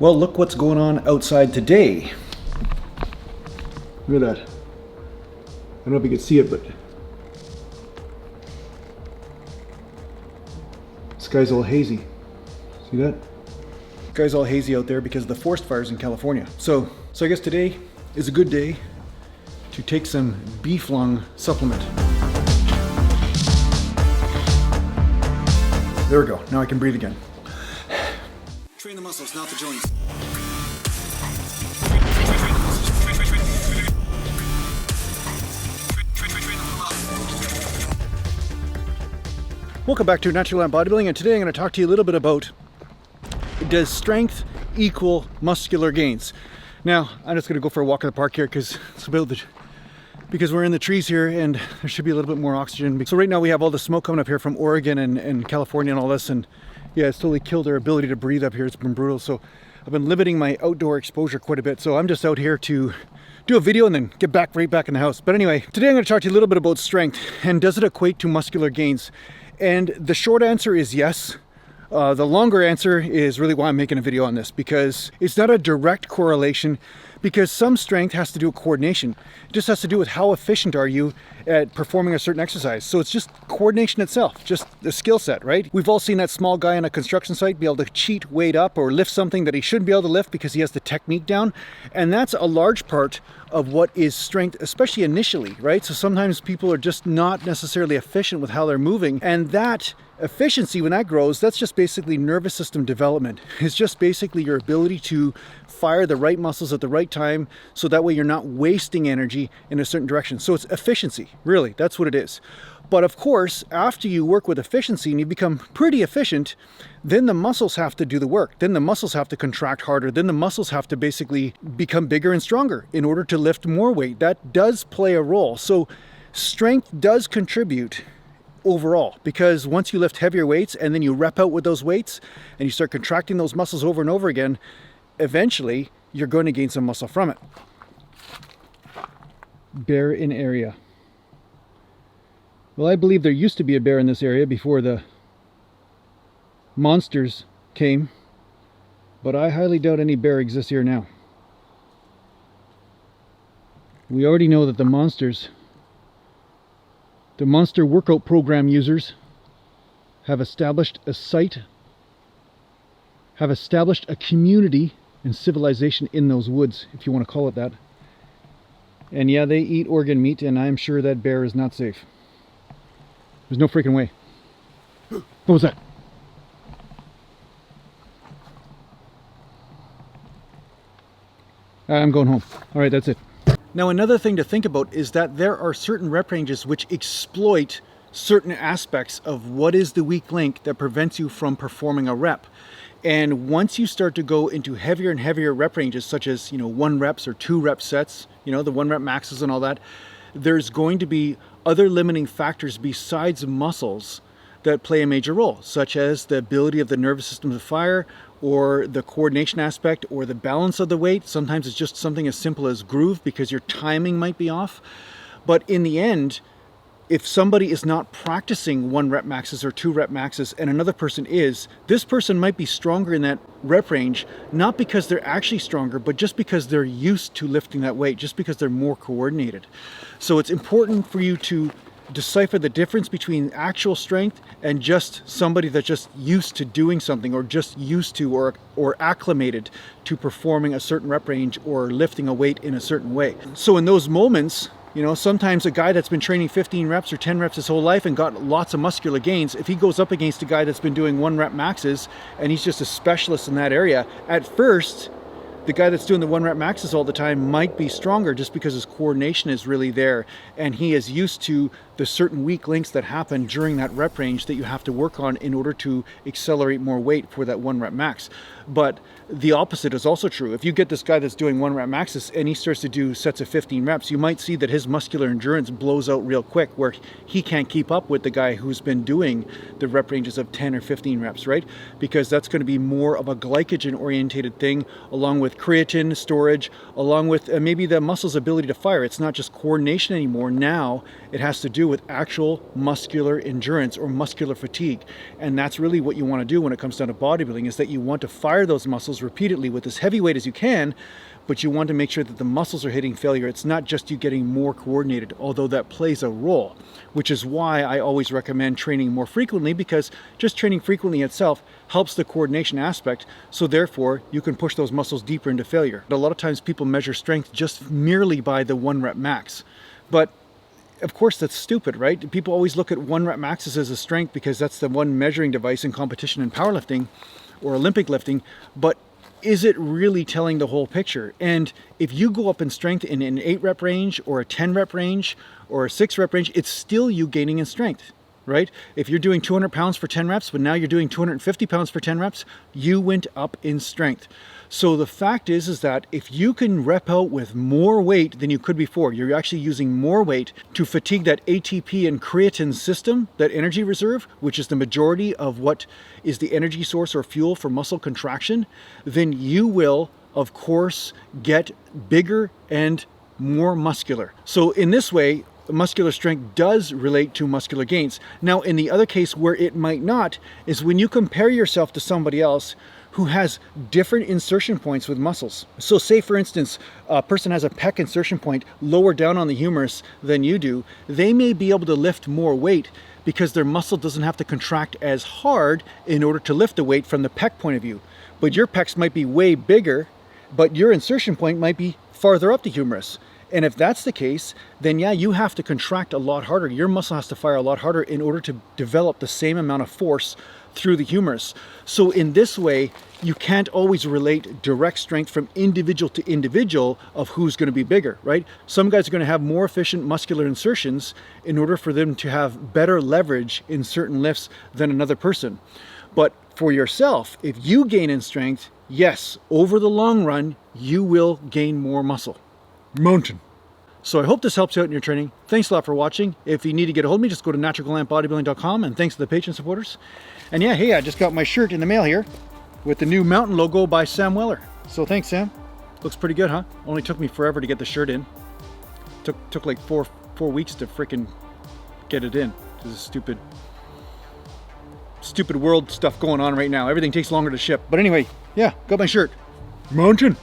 Well, look what's going on outside today. Look at that. I don't know if you can see it, but the sky's all hazy. See that? The sky's all hazy out there because of the forest fires in California. So I guess today is a good day to take some beef lung supplement. There we go. Now I can breathe again. Train the muscles, not the joints. Welcome back to Natural Gallant Bodybuilding, and today I'm going to talk to you a little bit about, does strength equal muscular gains? Now, I'm just going to go for a walk in the park here because we're in the trees here and there should be a little bit more oxygen. So right now we have all the smoke coming up here from Oregon and California and all this, and yeah, it's totally killed our ability to breathe up here. It's been brutal. So I've been limiting my outdoor exposure quite a bit. So I'm just out here to do a video and then get right back in the house. But anyway, today I'm going to talk to you a little bit about strength and does it equate to muscular gains? And the short answer is yes. The longer answer is really why I'm making a video on this, because it's not a direct correlation, because some strength has to do with coordination. It just has to do with how efficient are you at performing a certain exercise. So it's just coordination itself, just the skill set, right? We've all seen that small guy on a construction site be able to cheat weight up or lift something that he shouldn't be able to lift because he has the technique down. And that's a large part of what is strength, especially initially, right? So sometimes people are just not necessarily efficient with how they're moving, and that efficiency, when that grows, that's just basically nervous system development. It's just basically your ability to fire the right muscles at the right time, so that way you're not wasting energy in a certain direction. So it's efficiency, really, that's what it is. But of course, after you work with efficiency and you become pretty efficient, then the muscles have to do the work. Then the muscles have to contract harder. Then the muscles have to basically become bigger and stronger in order to lift more weight. That does play a role. So strength does contribute overall, because once you lift heavier weights and then you rep out with those weights and you start contracting those muscles over and over again, eventually you're going to gain some muscle from it. Bear in area. Well, I believe there used to be a bear in this area before the monsters came, but I highly doubt any bear exists here now. We already know that the monster workout program users have established a site, have established a community and civilization in those woods, if you want to call it that. And yeah, they eat organ meat, and I'm sure that bear is not safe. There's no freaking way. What was that? I'm going home. All right, that's it. Now, another thing to think about is that there are certain rep ranges which exploit certain aspects of what is the weak link that prevents you from performing a rep. And once you start to go into heavier and heavier rep ranges, such as, 1 reps or 2 rep sets, the 1 rep maxes and all that, there's going to be other limiting factors besides muscles that play a major role, such as the ability of the nervous system to fire, or the coordination aspect, or the balance of the weight. Sometimes it's just something as simple as groove because your timing might be off. But in the end, if somebody is not practicing 1 rep maxes or 2 rep maxes and another person is, this person might be stronger in that rep range, not because they're actually stronger, but just because they're used to lifting that weight, just because they're more coordinated. So it's important for you to decipher the difference between actual strength and just somebody that's just used to doing something, or just used to or acclimated to performing a certain rep range or lifting a weight in a certain way. So in those moments, sometimes a guy that's been training 15 reps or 10 reps his whole life and got lots of muscular gains, if he goes up against a guy that's been doing 1 rep maxes and he's just a specialist in that area, at first the guy that's doing the 1 rep maxes all the time might be stronger just because his coordination is really there and he is used to the certain weak links that happen during that rep range that you have to work on in order to accelerate more weight for that 1 rep max. But the opposite is also true. If you get this guy that's doing 1 rep maxes and he starts to do sets of 15 reps, you might see that his muscular endurance blows out real quick, where he can't keep up with the guy who's been doing the rep ranges of 10 or 15 reps, right? Because that's going to be more of a glycogen orientated thing, along with creatine storage, along with maybe the muscle's ability to fire. It's not just coordination anymore. Now it has to do do with actual muscular endurance or muscular fatigue. And that's really what you want to do when it comes down to bodybuilding, is that you want to fire those muscles repeatedly with as heavy weight as you can, but you want to make sure that the muscles are hitting failure. It's not just you getting more coordinated, although that plays a role, which is why I always recommend training more frequently, because just training frequently itself helps the coordination aspect, so therefore you can push those muscles deeper into failure. A lot of times people measure strength just merely by the 1 rep max, but of course that's stupid, right? People always look at 1 rep maxes as a strength because that's the one measuring device in competition in powerlifting or Olympic lifting, but is it really telling the whole picture? And if you go up in strength in an 8 rep range or a 10 rep range or a 6 rep range, it's still you gaining in strength, right? If you're doing 200 pounds for 10 reps, but now you're doing 250 pounds for 10 reps, you went up in strength. So the fact is that if you can rep out with more weight than you could before, you're actually using more weight to fatigue that ATP and creatine system, that energy reserve, which is the majority of what is the energy source or fuel for muscle contraction, then you will, of course, get bigger and more muscular. So in this way, muscular strength does relate to muscular gains. Now, in the other case where it might not, is when you compare yourself to somebody else who has different insertion points with muscles. So say for instance, a person has a pec insertion point lower down on the humerus than you do, they may be able to lift more weight because their muscle doesn't have to contract as hard in order to lift the weight from the pec point of view. But your pecs might be way bigger, but your insertion point might be farther up the humerus. And if that's the case, then yeah, you have to contract a lot harder. Your muscle has to fire a lot harder in order to develop the same amount of force through the humerus. So in this way, you can't always relate direct strength from individual to individual of who's going to be bigger, right? Some guys are going to have more efficient muscular insertions in order for them to have better leverage in certain lifts than another person. But for yourself, if you gain in strength, yes, over the long run, you will gain more muscle. Mountain. So I hope this helps you out in your training. Thanks a lot for watching. If you need to get a hold of me, just go to naturalgallantbodybuilding.com, and thanks to the Patreon supporters. And yeah, hey, I just got my shirt in the mail here with the new Mountain logo by Sam Weller. So thanks, Sam. Looks pretty good, huh? Only took me forever to get the shirt in. Took like four weeks to frickin' get it in. This is stupid world stuff going on right now. Everything takes longer to ship. But anyway, yeah, got my shirt. Mountain.